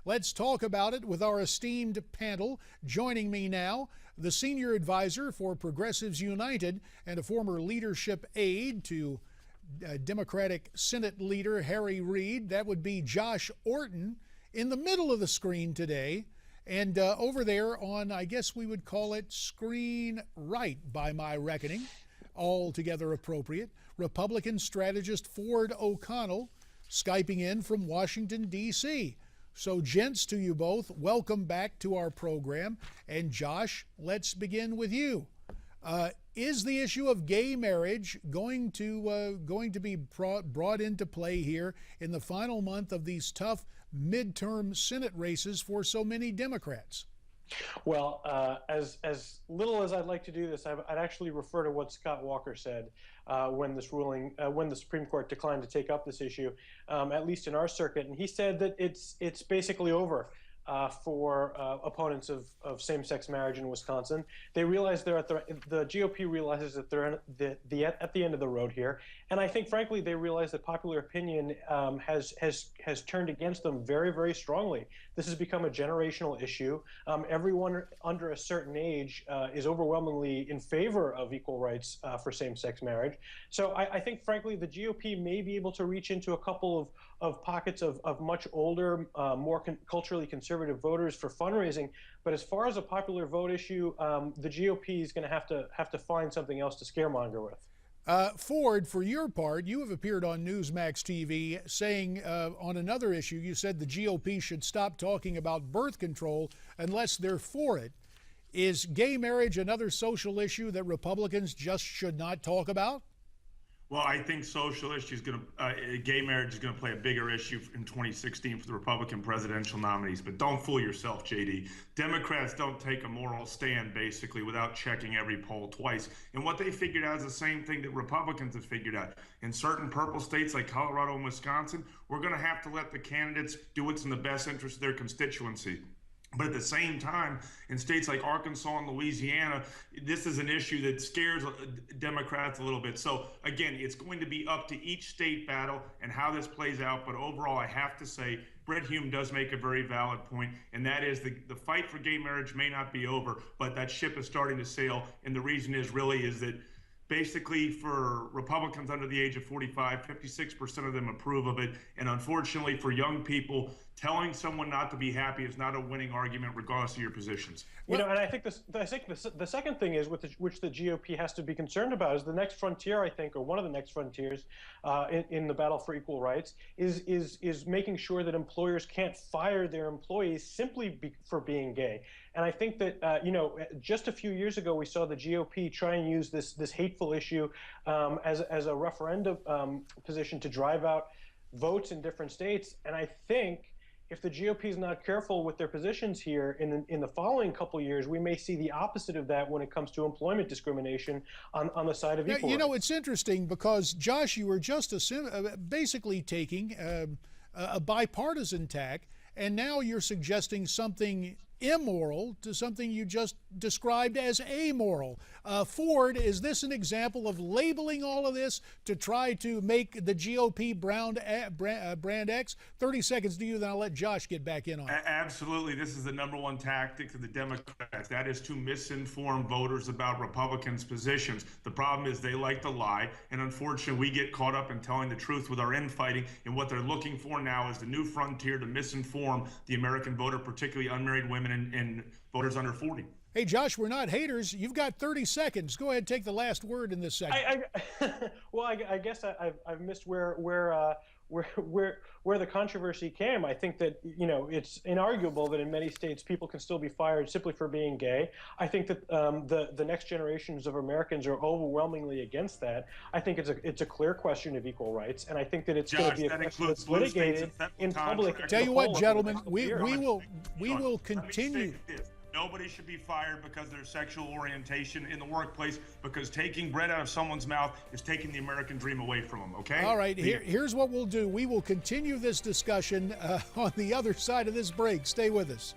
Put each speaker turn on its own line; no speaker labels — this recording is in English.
Let's talk about it with our esteemed panel. Joining me now, the senior advisor for Progressives United and a former leadership aide to Democratic Senate leader Harry Reid. That would be Josh Orton in the middle of the screen today. And over there on, I guess we would call it screen right by my reckoning, altogether appropriate, Republican strategist Ford O'Connell, Skyping in from Washington, D.C. So, gents, to you both, welcome back to our program. And Josh, let's begin with you. Is the issue of gay marriage going to be brought into play here in the final month of these tough midterm Senate races for so many Democrats?
Well, as little as I'd like to do this, I'd actually refer to what Scott Walker said when the Supreme Court declined to take up this issue, at least in our circuit, and he said that it's basically over for opponents of same-sex marriage in Wisconsin. They realize the GOP realizes that they're at the end of the road here, and I think, frankly, they realize that popular opinion has turned against them very, very strongly. This has become a generational issue. Everyone under a certain age is overwhelmingly in favor of equal rights for same-sex marriage. So I think, frankly, the GOP may be able to reach into a couple of pockets of much older, more culturally conservative voters for fundraising. But as far as a popular vote issue, the GOP is going to have to find something else to scaremonger with.
Ford, for your part, you have appeared on Newsmax TV saying on another issue, you said the GOP should stop talking about birth control unless they're for it. Is gay marriage another social issue that Republicans just should not talk about?
Well, I think social issues gay marriage is going to play a bigger issue in 2016 for the Republican presidential nominees. But don't fool yourself, JD. Democrats don't take a moral stand, basically, without checking every poll twice. And what they figured out is the same thing that Republicans have figured out. In certain purple states like Colorado and Wisconsin, we're going to have to let the candidates do what's in the best interest of their constituency. But at the same time, in states like Arkansas and Louisiana, this is an issue that scares Democrats a little bit. So, again, it's going to be up to each state battle and how this plays out. But overall, I have to say, Brett Hume does make a very valid point, and that is the fight for gay marriage may not be over, but that ship is starting to sail. And the reason is that basically, for Republicans under the age of 45, 56% of them approve of it. And unfortunately, for young people, telling someone not to be happy is not a winning argument, regardless of your positions.
And I think the second thing is which the GOP has to be concerned about is the next frontier, I think, or one of the next frontiers in the battle for equal rights is making sure that employers can't fire their employees simply for being gay. And I think that just a few years ago we saw the GOP try and use this hateful issue as a referendum position to drive out votes in different states. And I think if the GOP is not careful with their positions here in the following couple years, we may see the opposite of that when it comes to employment discrimination on the side of equal rights.
It's interesting because, Josh, you were just basically taking a bipartisan tack, and now you're suggesting something immoral to something you just described as amoral. Ford, is this an example of labeling all of this to try to make the GOP brand X? 30 seconds to you, then I'll let Josh get back in on it.
Absolutely. This is the number one tactic of the Democrats. That is to misinform voters about Republicans' positions. The problem is they like to lie, and unfortunately, we get caught up in telling the truth with our infighting, and what they're looking for now is the new frontier to misinform the American voter, particularly unmarried women and voters under 40.
Hey, Josh, we're not haters. You've got 30 seconds. Go ahead and take the last word in this segment.
I guess I've missed where the controversy came. I think that it's inarguable that in many states people can still be fired simply for being gay. I think that the next generations of Americans are overwhelmingly against that. I think it's a clear question of equal rights, and I think that it's going to be a question that's litigated in public.
Tell you what, gentlemen, we will continue.
Nobody should be fired because of their sexual orientation in the workplace, because taking bread out of someone's mouth is taking the American dream away from them, okay?
All right, here's what we'll do. We will continue this discussion on the other side of this break. Stay with us.